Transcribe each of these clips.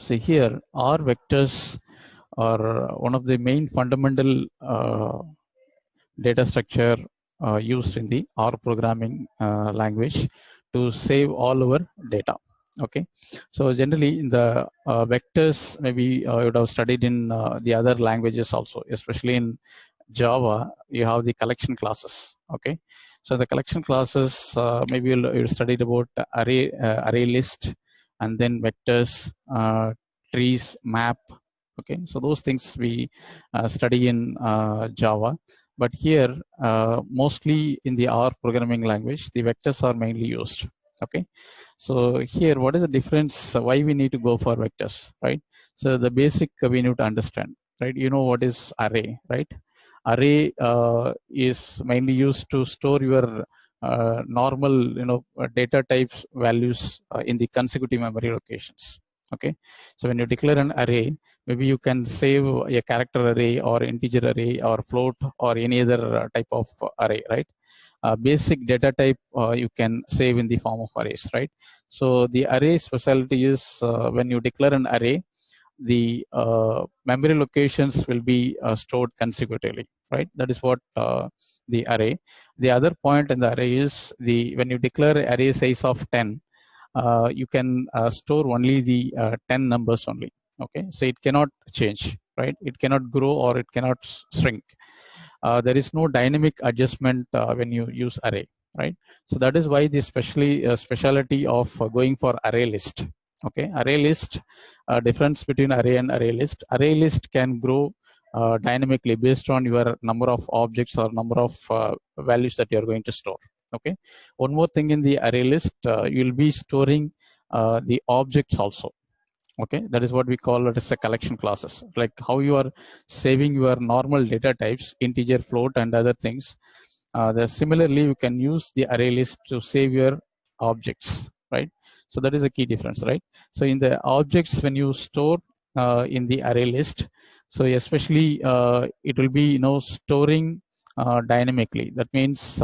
see here, R vectors are one of the main fundamental data structure used in the R programming language to save all our data. Okay, so generally in the vectors, maybe you would have studied in the other languages also, especially in Java, you have the collection classes. Okay, so the collection classes, maybe you studied about array list, and then vectors, trees, map. Okay, so those things we study in Java. But here, mostly in the R programming language, the vectors are mainly used. Okay, so here, what is the difference? Why we need to go for vectors, right? So the basic we need to understand, right? You know what is array, right? Array is mainly used to store your normal, data types values in the consecutive memory locations. Okay, so when you declare an array, maybe you can save a character array or integer array or float or any other type of array, right? Basic data type you can save in the form of arrays, right? So the array specialty is when you declare an array, the memory locations will be stored consecutively, right? That is what the array. The other point in the array is when you declare array size of 10, you can store only the 10 numbers only. Okay, so it cannot change, right? It cannot grow or it cannot shrink. There is no dynamic adjustment when you use array, right? So that is why the specialty of going for array list. Okay, array list, difference between array and array list. Array list can grow dynamically based on your number of objects or number of values that you are going to store. Okay, one more thing in the array list, you will be storing the objects also. Okay, that is what we call it as a collection classes, like how you are saving your normal data types, integer, float, and other things. Similarly, you can use the array list to save your objects, right? So that is a key difference, right? So in the objects, when you store in the array list, so especially it will be storing dynamically. That means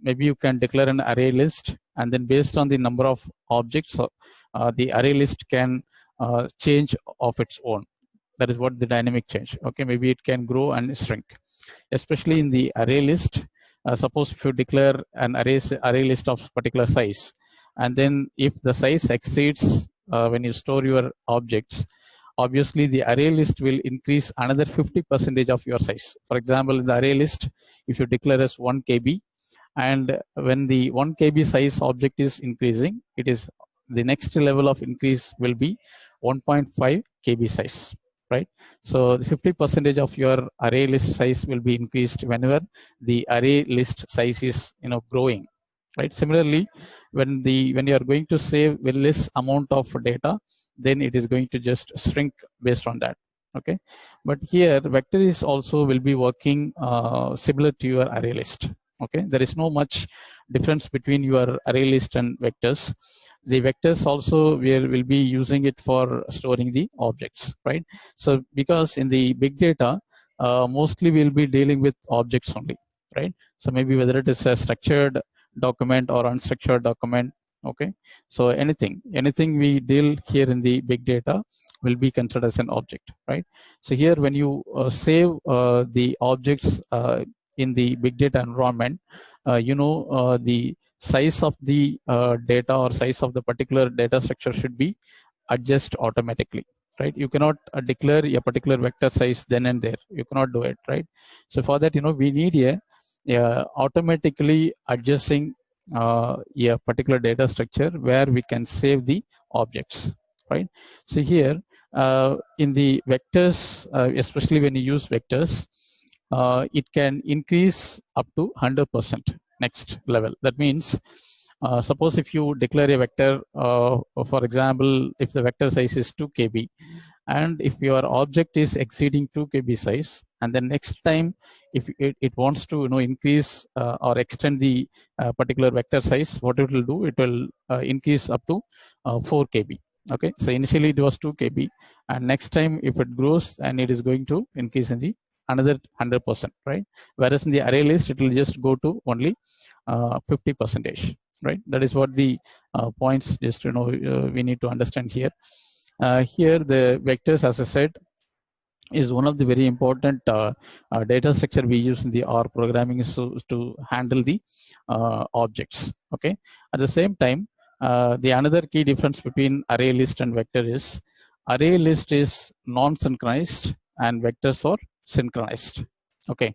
maybe you can declare an array list, and then based on the number of objects, the array list can change of its own. That is what the dynamic change. Okay, maybe it can grow and shrink. Especially in the array list, suppose if you declare an array list of particular size, and then if the size exceeds when you store your objects, obviously the array list will increase another 50% of your size. For example, in the array list, if you declare as 1 KB, and when the 1 KB size object is increasing, it is the next level of increase will be 1.5 KB size, right? So 50% of your array list size will be increased whenever the array list size is growing, right? Similarly, when you are going to save a less amount of data, then it is going to just shrink based on that. Okay, but here vector is also will be working similar to your array list. Okay, there is no much difference between your array list and vectors. The vectors also will be using it for storing the objects, right? So because in the big data, mostly we'll be dealing with objects only, right? So maybe whether it is a structured document or unstructured document. Okay, so anything we deal here in the big data will be considered as an object, right? So here when you save the objects in the big data environment, the size of the data or size of the particular data structure should be adjust automatically, right? You cannot declare a particular vector size then and there. You cannot do it, right? So for that, we need a automatically adjusting a particular data structure where we can save the objects, right? So here in the vectors, especially when you use vectors, it can increase up to 100% next level. That means suppose if you declare a vector, for example, if the vector size is 2 KB, and if your object is exceeding 2 KB size, and then next time if it wants to increase or extend the particular vector size, what it will do, it will increase up to 4 KB. Okay, so initially it was 2 KB, and next time if it grows, and it is going to increase in the another 100%, right? Whereas in the array list, it will just go to only 50%, right? That is what the points just we need to understand here. Here the vectors, as I said, is one of the very important data structure we use in the R programming is to handle the objects. Okay. At the same time, the another key difference between array list and vector is array list is non-synchronized and vectors are synchronized. Okay.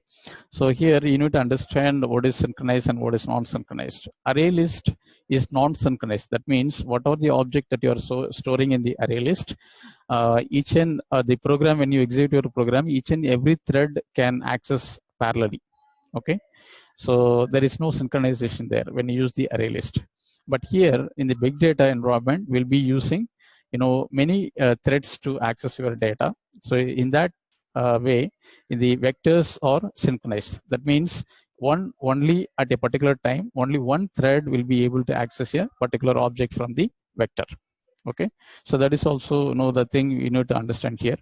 So here you need to understand what is synchronized and what is non-synchronized. Array list is non-synchronized. That means whatever the object that you are storing in the array list, each and the program, when you execute your program, each and every thread can access parallelly. Okay. So there is no synchronization there when you use the array list. But here in the big data environment, we'll be using, many threads to access your data. So in that way, the vectors are synchronized. That means only at a particular time, only one thread will be able to access a particular object from the vector. Okay, so that is also the thing you need to understand here.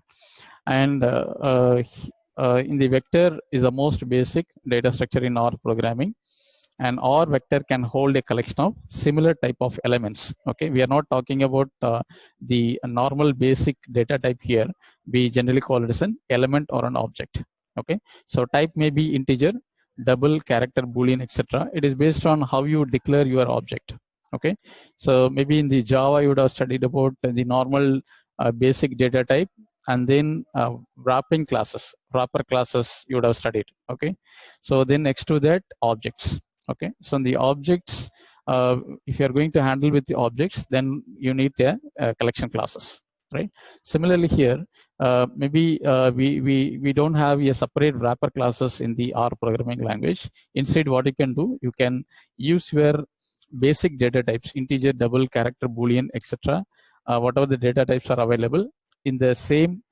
And in the vector is the most basic data structure in R programming. And R vector can hold a collection of similar type of elements. Okay, we are not talking about the normal basic data type here. We generally call it as an element or an object. Okay, so type may be integer, double, character, boolean, etc. It is based on how you declare your object. Okay, so maybe in the Java you would have studied about the normal basic data type, and then wrapping classes, wrapper classes you would have studied. Okay, so then next to that, objects. Okay, so in the objects, if you are going to handle with the objects, then you need a collection classes, right? Similarly here, maybe we don't have a separate wrapper classes in the R programming language. Instead, what you can do, you can use your basic data types, integer, double, character, boolean, etc. Whatever the data types are available in the same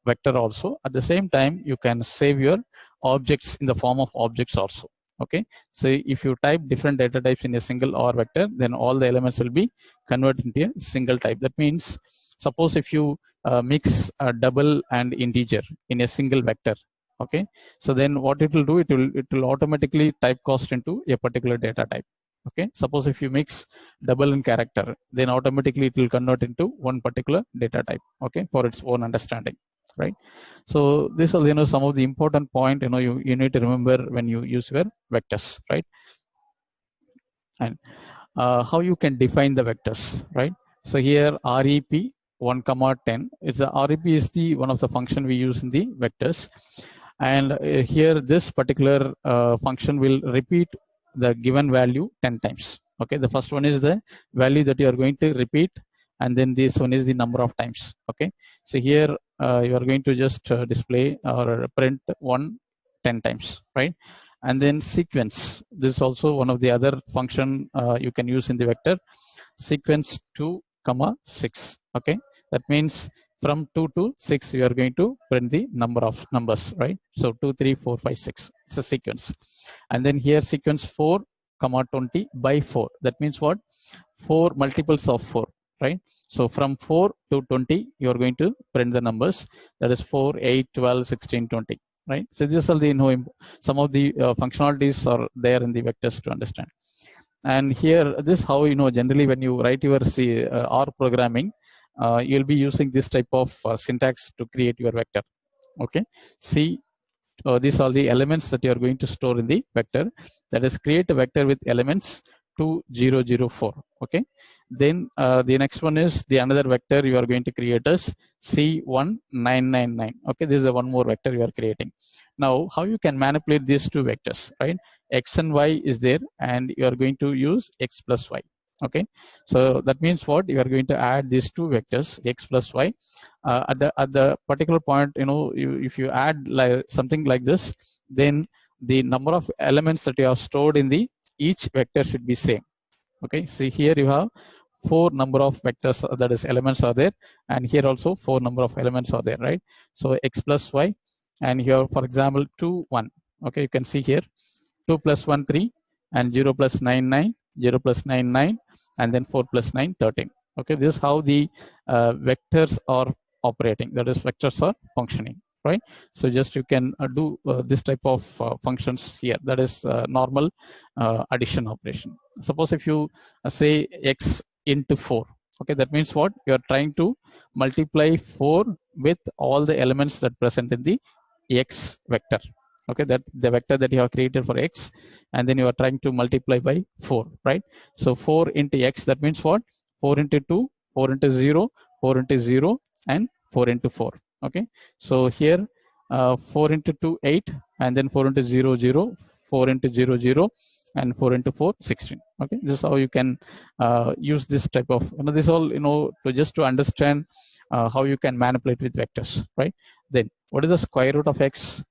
vector also. At the same time, you can save your objects in the form of objects also. Okay, so if you type different data types in a single R vector, then all the elements will be converted into a single type. That means, suppose if you mix a double and integer in a single vector, okay, so then what it will do, it will automatically typecast into a particular data type. Okay, suppose if you mix double and character, then automatically it will convert into one particular data type. Okay, for its own understanding, right? So this is some of the important point you need to remember when you use your vectors, right? And how you can define the vectors, right? So here REP 1,10. It's the REP is the one of the function we use in the vectors, and here this particular function will repeat the given value 10 times. Okay, the first one is the value that you are going to repeat, and then this one is the number of times. Okay, so here you are going to just display or print 10 times, right? And then sequence, this is also one of the other function you can use in the vector. Sequence 2, 6. Okay, that means from 2 to 6 you are going to print the number of numbers, right? So 2, 3, 4, 5, 6, it's a sequence. And then here sequence 4, 20 by 4. That means what? 4 multiples of 4, right? So from 4 to 20 you are going to print the numbers, that is 4, 8, 12, 16, 20, right? So these are the some of the functionalities are there in the vectors to understand. And here this how generally when you write your R programming, you'll be using this type of syntax to create your vector. Okay, see, these are the elements that you are going to store in the vector. That is, create a vector with elements 2, 0, 0, 4. Okay, then the next one is the another vector you are going to create as C1, 9, 9, 9. Okay, this is one more vector you are creating. Now, how you can manipulate these two vectors, right? X and Y is there, and you are going to use X plus Y. Okay, so that means what? You are going to add these two vectors, X plus Y. At the particular point, if you add something like this, then the number of elements that you have stored in the each vector should be same. Okay, see here you have 4 number of vectors, that is elements are there, and here also 4 number of elements are there, right? So X plus Y, and here for example 2, 1. Okay, you can see here 2 plus 1, 3, and 0 plus 9, 9, 0 plus 9, 9, and then 4 plus 9, 13. Okay, this is how the vectors are operating, that is vectors are functioning, right? So just you can do this type of functions here, that is normal addition operation. Suppose if you say X into 4, Okay, that means what? You are trying to multiply 4 with all the elements that present in the x vector. Okay, that the vector that you have created for x, and then you are trying to multiply by 4, right? So 4 into x, that means what? 4 into 2, 4 into 0, 4 into 0, and 4 into 4. Okay, so here 4 into 2, 8, and then 4 into 0, 0, 4 into 0, 0, and 4 into 4, 16. Okay, this is how you can use this type of, this all, to just to understand how you can manipulate with vectors, right? Then what is the square root of x?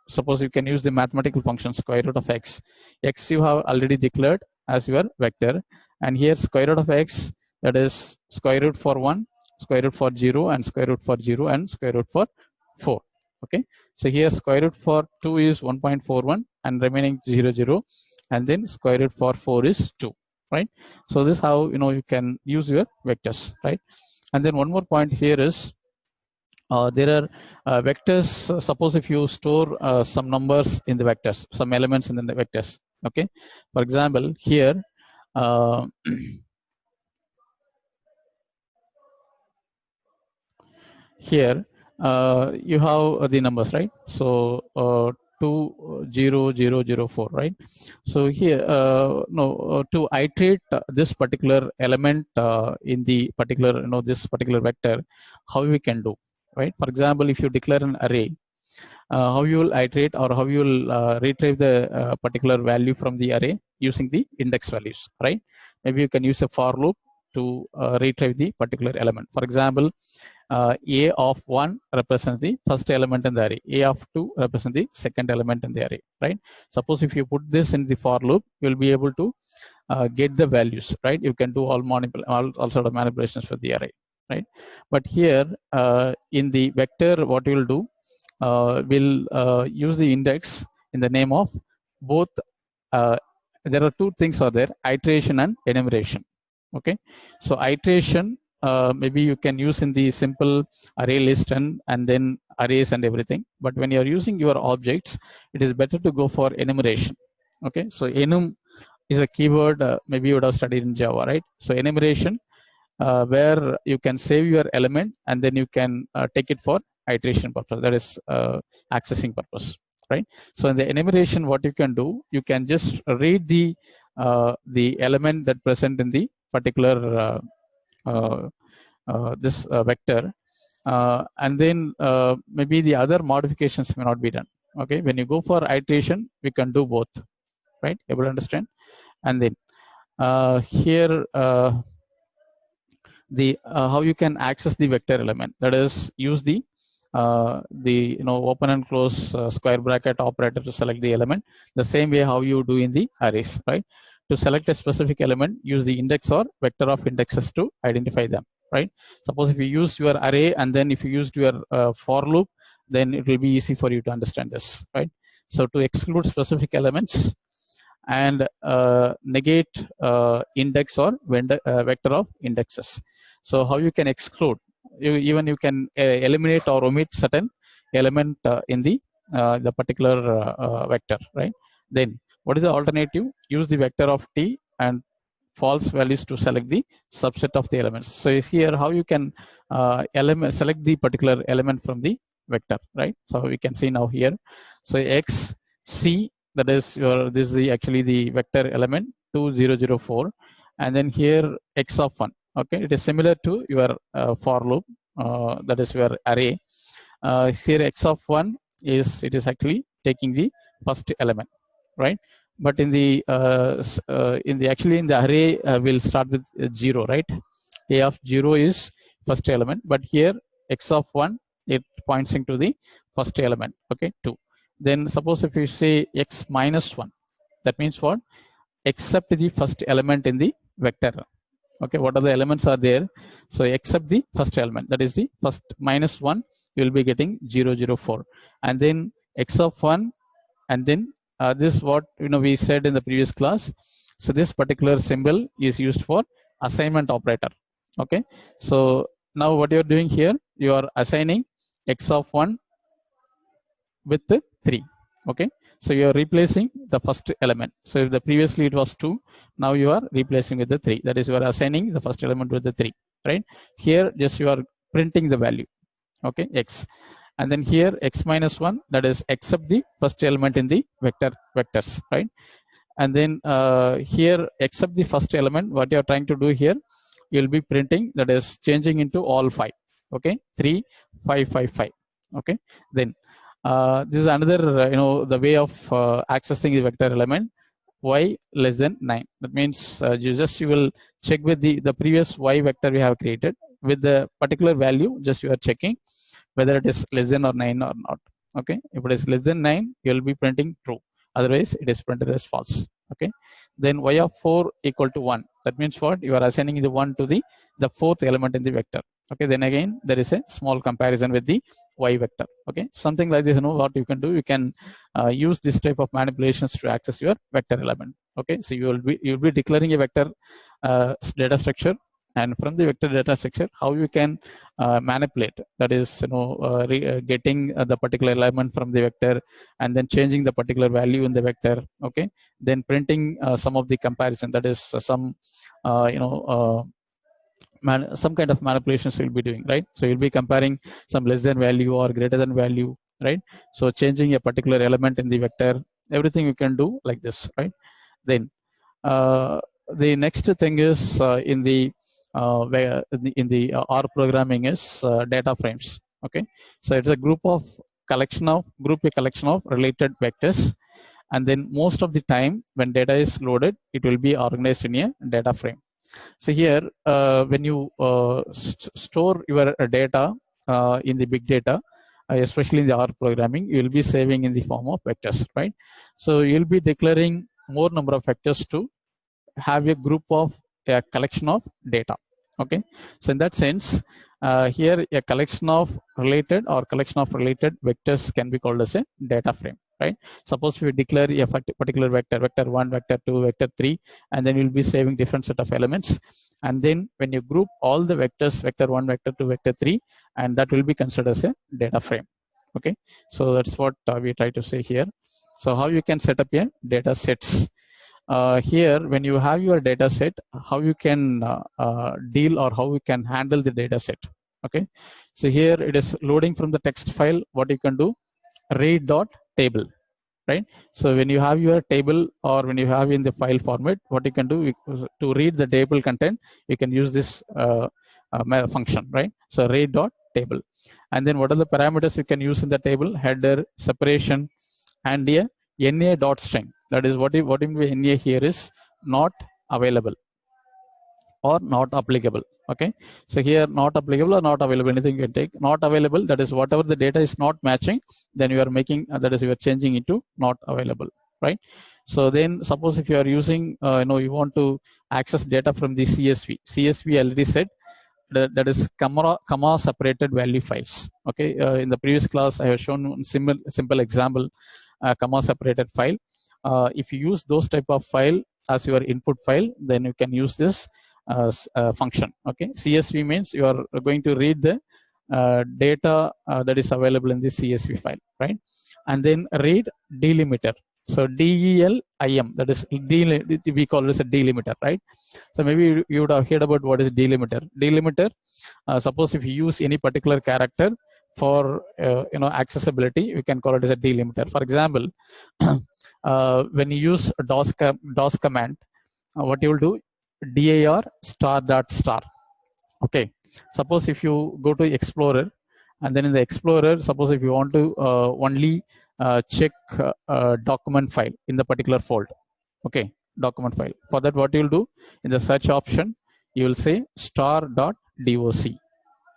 Suppose you can use the mathematical function square root of x. X you have already declared as your vector, and here square root of x, that is square root for 1, square root for 0, and square root for 0, and square root for 4. Okay, so here square root for 2 is 1.41, and remaining 0, 0, and then square root for 4 is 2, right? So this is how you can use your vectors, right? And then one more point here is there are vectors. Suppose if you store some numbers in the vectors, some elements in the vectors. Okay, for example, here here you have the numbers, right? So 2 0 0 0 4, right? So here to iterate this particular element in the particular this particular vector, how we can do, right? For example, if you declare an array, how you will iterate, or how you will retrieve the particular value from the array using the index values, right? Maybe you can use a for loop to retrieve the particular element. For example, a of 1 represents the first element in the array, a of 2 represents the second element in the array, right? Suppose if you put this in the for loop, you will be able to get the values, right? You can do all sort of manipulations for the array, right? But here in the vector, what you will do, will use the index in the name of both. There are two things are there: iteration and enumeration. Okay, so iteration, maybe you can use in the simple array list and then arrays and everything. But when you are using your objects, it is better to go for enumeration. Okay, so enum is a keyword. Maybe you would have studied in Java, right? So enumeration, where you can save your element and then you can take it for iteration purpose, that is accessing purpose, right? So in the enumeration, what you can do, you can just read the element that present in the particular this vector, and then maybe the other modifications may not be done. Okay, when you go for iteration, we can do both, right? Able to understand? And then here the how you can access the vector element, that is use the open and close square bracket operator to select the element, the same way how you do in the arrays, right? To select a specific element, use the index or vector of indexes to identify them, right? Suppose if you use your array and then if you used your for loop, then it will be easy for you to understand this, right? So to exclude specific elements and negate index or vector of indexes. So how you can exclude? Even you can eliminate or omit certain element in the particular vector, right? Then what is the alternative? Use the vector of t and false values to select the subset of the elements. So here how you can select the particular element from the vector, right? So we can see now here. So x c, that is your, this is the actually the vector element 2004, and then here x of 1. Okay, it is similar to your for loop, that is your array. Here x of 1 is, it is actually taking the first element, right? But in the actually in the array we'll start with 0, right? A of 0 is first element, but here x of 1, it points into the first element. Okay, 2. Then suppose if you say x minus 1, that means what? Except the first element in the vector. Okay, what are the elements are there? So except the first element, that is the first minus 1, you will be getting 0 0 4, and then x of 1, and then this is what we said in the previous class. So this particular symbol is used for assignment operator. Okay, so now what you are doing here, you are assigning x of 1 with 3. Okay, so you are replacing the first element. So if the previously it was 2, now you are replacing with the 3. That is, you are assigning the first element with the 3. right? Here just you are printing the value, okay, x. And then here x minus 1, that is except the first element in the vectors, right? And then here except the first element, what you are trying to do here, you'll be printing, that is changing into all 5, okay, 3 5 5 5, okay. Then this is another the way of accessing the vector element, y less than 9. That means you will check with the previous y vector we have created with the particular value, just you are checking whether it is less than or 9 or not, okay. If it is less than 9, you will be printing true, otherwise it is printed as false, okay. Then y of 4 equal to 1, that means what, you are assigning the 1 to the fourth element in the vector, okay. Then again there is a small comparison with the y vector, okay. Something like this, what you can do, you can use this type of manipulations to access your vector element, okay. So you will be declaring a vector data structure, and from the vector data structure, how you can manipulate, that is getting the particular element from the vector and then changing the particular value in the vector, okay. Then printing some of the comparison, that is some some kind of manipulations you'll be doing, right? So you'll be comparing some less than value or greater than value, right? So changing a particular element in the vector, everything you can do like this, right? Then the next thing is in the R programming is data frames, okay. So it's a group of a collection of related vectors, and then most of the time when data is loaded, it will be organized in a data frame. So here when you store your data in the big data, especially in the R programming, you will be saving in the form of vectors, right? So you'll be declaring more number of vectors to have a group of a collection of data, okay. So in that sense, here a collection of related vectors can be called as a data frame, right? Suppose we declare a particular vector 1, vector 2, vector 3, and then we'll be saving different set of elements, and then when you group all the vectors, vector 1, vector 2, vector 3, and that will be considered as a data frame, okay. So that's what we try to say here. So how you can set up a data sets. Here when you have your data set, how you can deal or how you can handle the data set, okay. So here it is loading from the text file. What you can do, read dot table, right? So when you have your table or when you have in the file format, what you can do, to read the table content, you can use this function, right? So read dot table, and then what are the parameters you can use in the table, header, separation, and a NA dot string. That is what NA here is not available or not applicable, okay. So here not applicable or not available, anything you can take. Not available, that is whatever the data is not matching, then you are making that is you are changing into not available, right? So then suppose if you are using you want to access data from the CSV already said that is comma separated value files, okay. In the previous class I have shown one simple example, comma separated file. If you use those type of file as your input file, then you can use this function, okay. CSV means you are going to read the data that is available in the CSV file, right? And then read delimiter. So DELIM, that is we call this a delimiter, right? So maybe you would have heard about what is delimiter. Delimiter, suppose if you use any particular character for accessibility, you can call it as a delimiter. For example, when you use DOS command, what you will do, dir star dot star, okay. Suppose if you go to Explorer, and then in the Explorer, suppose if you want to only check document file in the particular folder, okay, document file. For that, what you will do, in the search option, you will say star dot doc,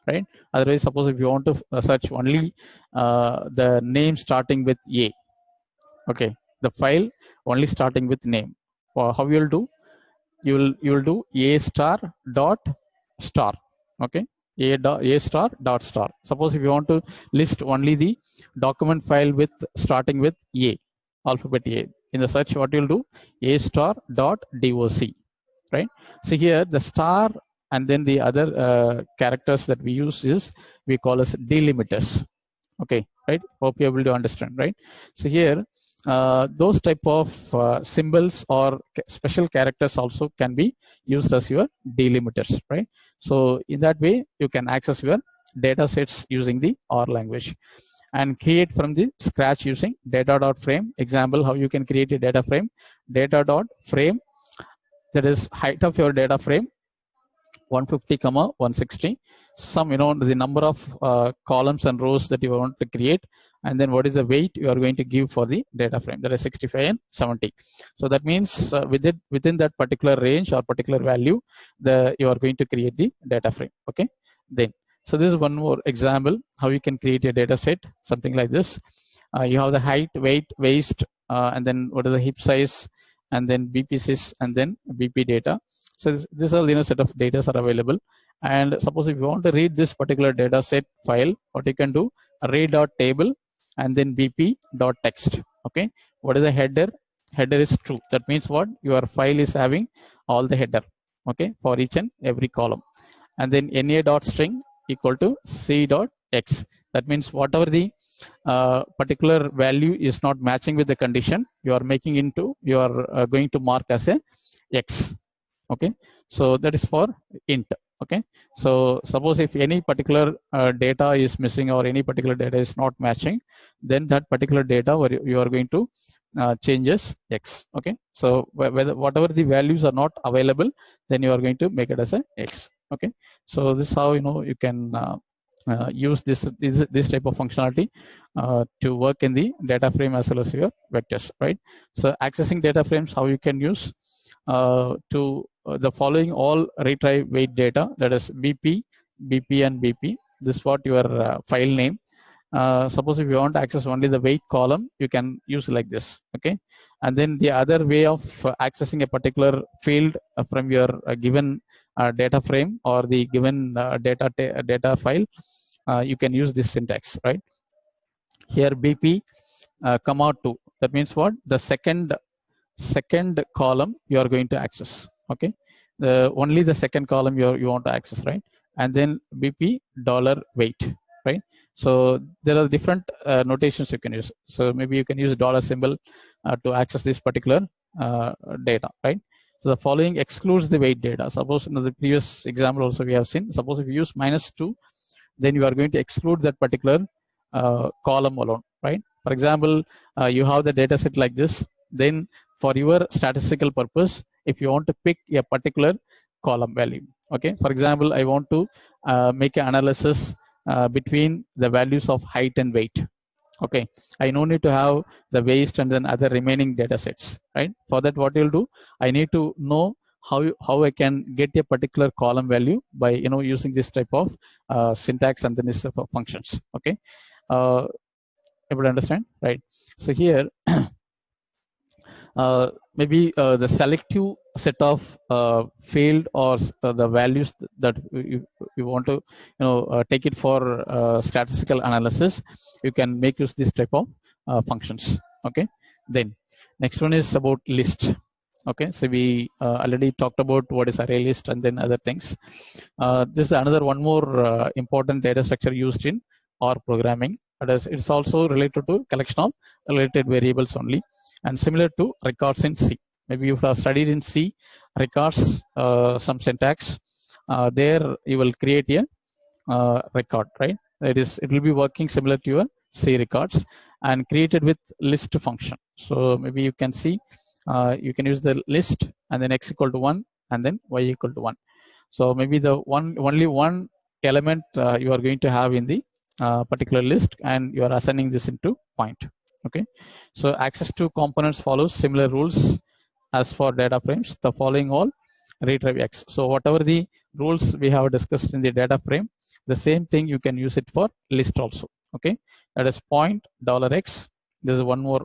right? Otherwise, suppose if you want to search only the name starting with A, okay, the file only starting with name, how you will do, you will do a star dot star, okay, a star dot star. Suppose if you want to list only the document file with starting with A, alphabet A, in the search, what you'll do, a star dot doc, right? So here the star and then the other characters that we use is we call as delimiters, okay, right? Hope you're able to understand, right? So here those type of symbols or special characters also can be used as your delimiters, right? So in that way, you can access your data sets using the R language and create from the scratch using data.frame. Example, how you can create a data frame. Data.frame, that is height of your data frame 150 comma 160, some the number of columns and rows that you want to create, and then what is the weight you are going to give for the data frame, that is 65 and 70. So that means within that particular range or particular value, you are going to create the data frame. Okay, then so this is one more example how you can create a data set, something like this. You have the height, weight, waist, and then what is the hip size, and then BPCs, and then BP data. So this are set of data are available. And suppose if you want to read this particular data set file, what you can do, read.table and then bp.text. Okay, what is the header? Header is true. That means what? Your file is having all the header, okay, for each and every column. And then na.string equal to c.x. That means whatever the particular value is not matching with the condition, you are making into, you are going to mark as a x. Okay, so that is for int. Okay, so suppose if any particular data is missing or any particular data is not matching, then that particular data where you are going to changes x. Okay, so whether whatever the values are not available, then you are going to make it as a x. Okay, so this is how you can use this type of functionality to work in the data frame as well as your vectors, right? So accessing data frames, how you can use to the following all retrieve weight data, that is BP, BP and BP. This is what your file name. Suppose if you want to access only the weight column, you can use like this. Okay, and then the other way of accessing a particular field from your given data frame or the given data file, you can use this syntax, right? Here BP comma 2, that means what? The second column you are going to access. Okay, only the second column you want to access, right? And then BP dollar weight, right? So there are different notations you can use. So maybe you can use dollar symbol to access this particular data, right? So the following excludes the weight data. Suppose in the previous example also we have seen, suppose if you use -2, then you are going to exclude that particular column alone, right? For example, you have the data set like this, then for your statistical purpose, if you want to pick a particular column value, okay, for example, I want to make an analysis between the values of height and weight. Okay, I no need to have the waist and then other remaining data sets, right? For that, what you'll do, I need to know how I can get a particular column value by using this type of syntax and then this type of functions. Okay, able to understand, right? So here maybe the selective set of field or the values that you want to take it for statistical analysis, you can make use this type of functions. Okay, then next one is about list. Okay, so we already talked about what is array list and then other things. This is another one more important data structure used in R programming. It's also related to collection of related variables only, and similar to records in C. Maybe you have studied in C records, some syntax. There you will create a record, right? It will be working similar to your C records and created with list function. So maybe you can see you can use the list and then x equal to 1 and then y equal to 1. So maybe the only one element you are going to have in the particular list, and you are assigning this into point. Okay, so access to components follows similar rules as for data frames. The following all retrieve x. So whatever the rules we have discussed in the data frame, the same thing you can use it for list also. Okay, that is point $x. This is one more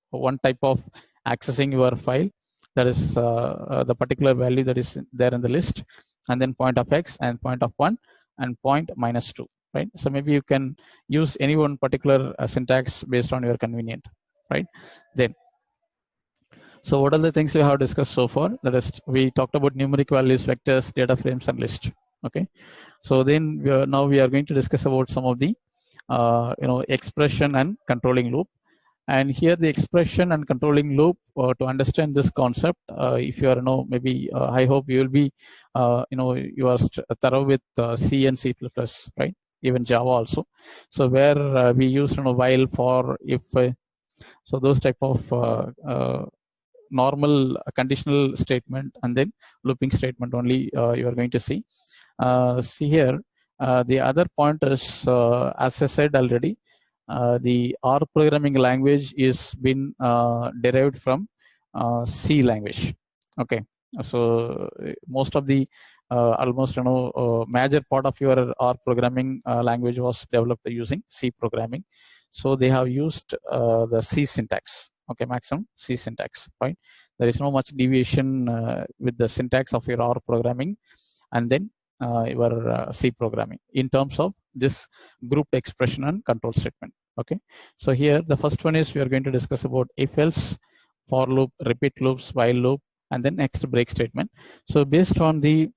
one type of accessing your file, that is the particular value that is there in the list, and then point of x and point of 1 and point -2, right? So maybe you can use any one particular syntax based on your convenient, right? Then so what are the things we have discussed so far? That is, we talked about numeric values, vectors, data frames, and list. Okay, so then now we are going to discuss about some of the expression and controlling loop. And here the expression and controlling loop, to understand this concept, if you are maybe I hope you will be you are thorough with C and C++, right? Even Java also. So where we use while, for, if, so those type of normal conditional statement and then looping statement only you are going to see. See here, the other point is, as I said already, the R programming language is been derived from C language. Okay, so most of the almost major part of your R programming language was developed using C programming. So they have used the C syntax. Okay, maximum C syntax. Right, there is no much deviation with the syntax of your R programming and then your C programming in terms of this grouped expression and control statement. Okay, so here the first one is we are going to discuss about if else, for loop, repeat loops, while loop, and then next break statement. So based on the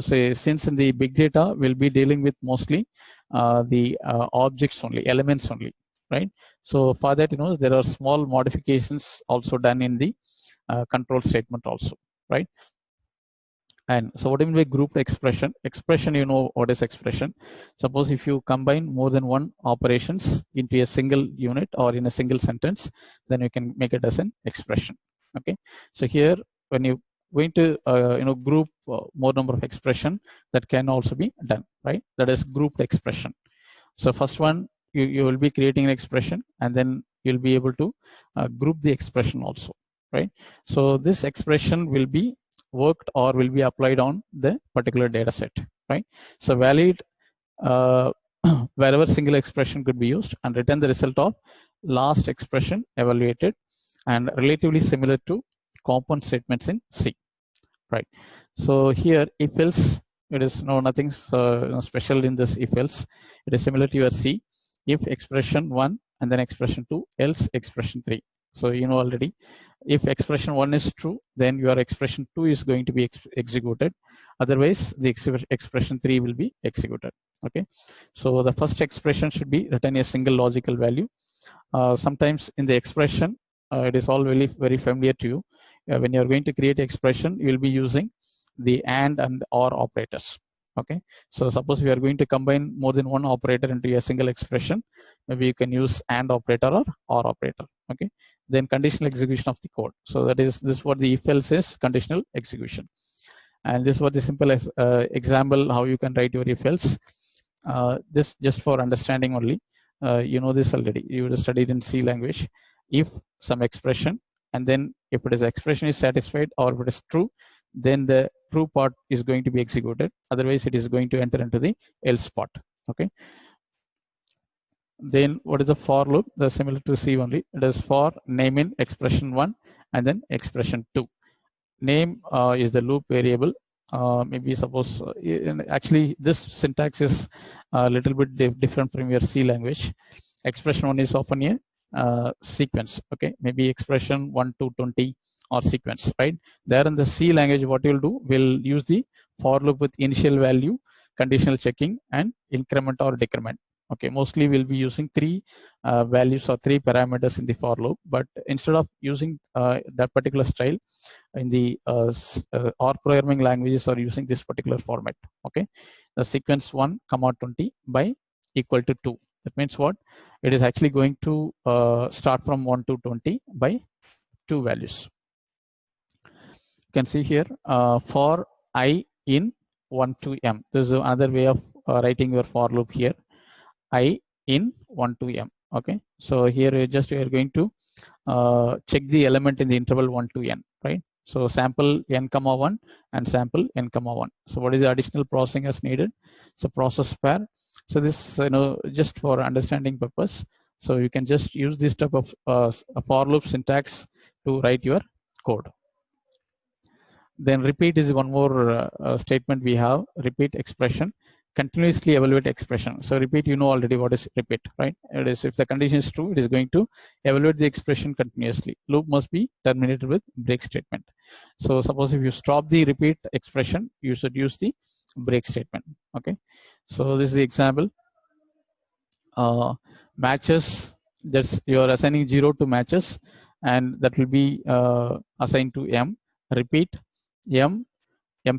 say, since in the big data we'll be dealing with mostly the objects only, elements only, right? So for that, there are small modifications also done in the control statement also, right? And so what do you mean by grouped expression? Expression, what is expression? Suppose if you combine more than one operations into a single unit or in a single sentence, then you can make it as an expression. Okay. So here, when you going to group more number of expression, that can also be done, right? That is grouped expression. So first one, you will be creating an expression, and then you'll be able to group the expression also, right? So this expression will be worked or will be applied on the particular data set, right? So valid wherever single expression could be used and return the result of last expression evaluated, and relatively similar to compound statements in C, right? So here, if else, it is nothing special in this if else. It is similar to your C. If expression 1 and then expression 2, else expression 3. So already, if expression 1 is true, then your expression 2 is going to be executed. Otherwise, the expression 3 will be executed. Okay. So the first expression should be written a single logical value. Sometimes in the expression, it is all very familiar to you. When you are going to create expression, you will be using the and or operators. Okay, so suppose we are going to combine more than one operator into a single expression, maybe you can use and operator or operator. Okay, then conditional execution of the code. So that is this what the if else is, conditional execution. And this was the simple example how you can write your if else. This just for understanding only. This already, you would have studied in C language. If some expression, and then if it is expression is satisfied or if it is true, then the true part is going to be executed. Otherwise, it is going to enter into the else part. Okay. Then what is the for loop? That's similar to C only. It is for name in expression 1 and then expression 2. Name is the loop variable. Maybe suppose actually this syntax is a little bit different from your C language. Expression 1 is often a sequence. Okay, maybe expression 1 to 20 or sequence, right? There in the C language, what you'll do, we'll use the for loop with initial value, conditional checking, and increment or decrement. Okay, mostly we'll be using 3 values or 3 parameters in the for loop, but instead of using that particular style in the R programming languages are using this particular format. Okay, the sequence 1, 20 by equal to 2. That means what? It is actually going to start from 1 to 20 by 2 values. You can see here for I in 1 to M. This is another way of writing your for loop here. I in 1 to M. Okay, so here we are going to check the element in the interval 1 to N, right? So sample n comma 1 and sample n comma 1. So what is the additional processing as needed? So process pair. So this just for understanding purpose. So you can just use this type of for loop syntax to write your code. Then repeat is one more statement we have. Repeat expression. Continuously evaluate expression. So repeat, already what is repeat, right? It is if the condition is true, it is going to evaluate the expression continuously. Loop must be terminated with break statement. So suppose if you stop the repeat expression, you should use the break statement. Okay, so this is the example. Matches Just you are assigning 0 to matches, and that will be assigned to M. Repeat M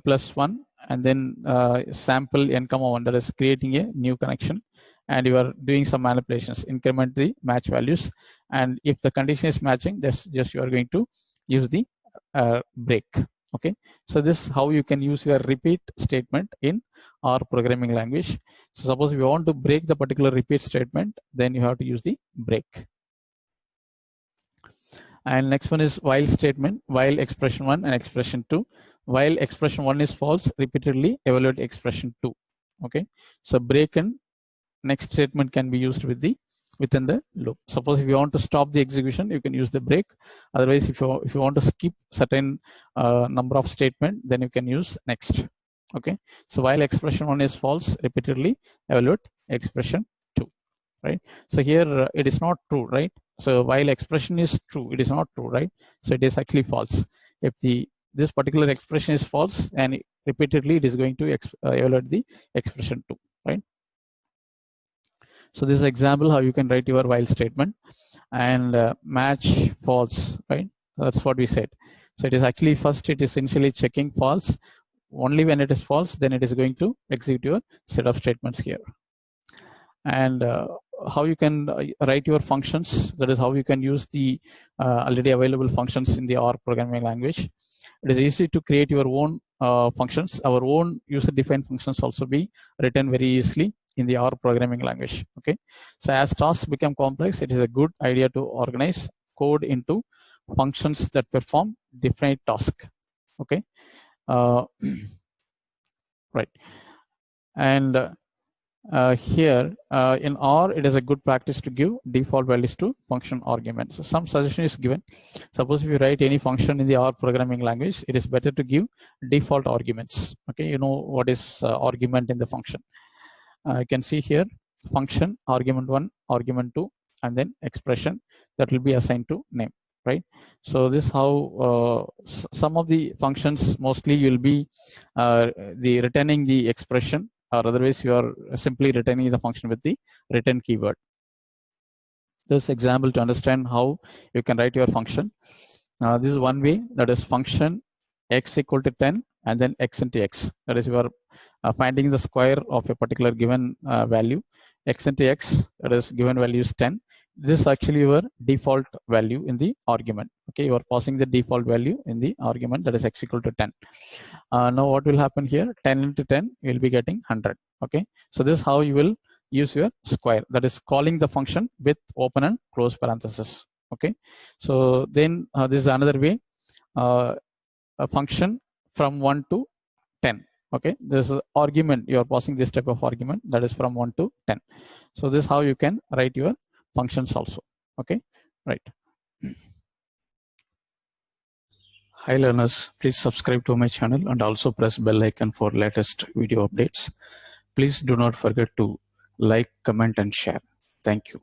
plus 1, and then sample n comma 1, that is creating a new connection, and you are doing some manipulations, increment the match values, and if the condition is matching, that's just you are going to use the break. Okay, so this is how you can use your repeat statement in R programming language. So suppose if you want to break the particular repeat statement, then you have to use the break. And next one is while statement, while expression 1 and expression 2. While expression 1 is false, repeatedly evaluate expression 2. Okay, so break and next statement can be used within the loop. Suppose if you want to stop the execution, you can use the break. Otherwise, if you want to skip certain number of statement, then you can use next. Okay, so while expression 1 is false, repeatedly evaluate expression 2. Right, so here it is not true, right? So while expression is true, it is not true, right? So it is actually false. If this particular expression is false, and repeatedly it is going to evaluate the expression 2, right? So this is example how you can write your while statement. And match false, right? That's what we said. So it is actually first it is essentially checking false. Only when it is false, then it is going to execute your set of statements here. And how you can write your functions, that is how you can use the already available functions in the R programming language. It is easy to create your own functions. Our own user-defined functions also be written very easily in the R programming language. Okay, so as tasks become complex, it is a good idea to organize code into functions that perform different tasks. Okay, right. And here in R, it is a good practice to give default values to function arguments. So some suggestion is given. Suppose if you write any function in the R programming language, it is better to give default arguments. Okay, you know what is argument in the function. You can see here function argument 1, argument 2, and then expression that will be assigned to name, right? So this is how some of the functions mostly you will be returning the expression, or otherwise you are simply returning the function with the return keyword. This example to understand how you can write your function. This is one way, that is function x equal to 10 and then x into x. That is you are finding the square of a particular given value. X into x, that is given value is 10. This is actually your default value in the argument. Okay, you are passing the default value in the argument, that is x equal to 10. Now what will happen here? 10 into 10, you will be getting 100. Okay, so this is how you will use your square, that is calling the function with open and close parentheses. Okay, so then this is another way, a function from 1 to 10. Okay, this is argument, you are passing this type of argument, that is from 1 to 10. So this is how you can write your functions also. Okay, right. Hi learners, please subscribe to my channel and also press bell icon for latest video updates. Please do not forget to like, comment and share. Thank you.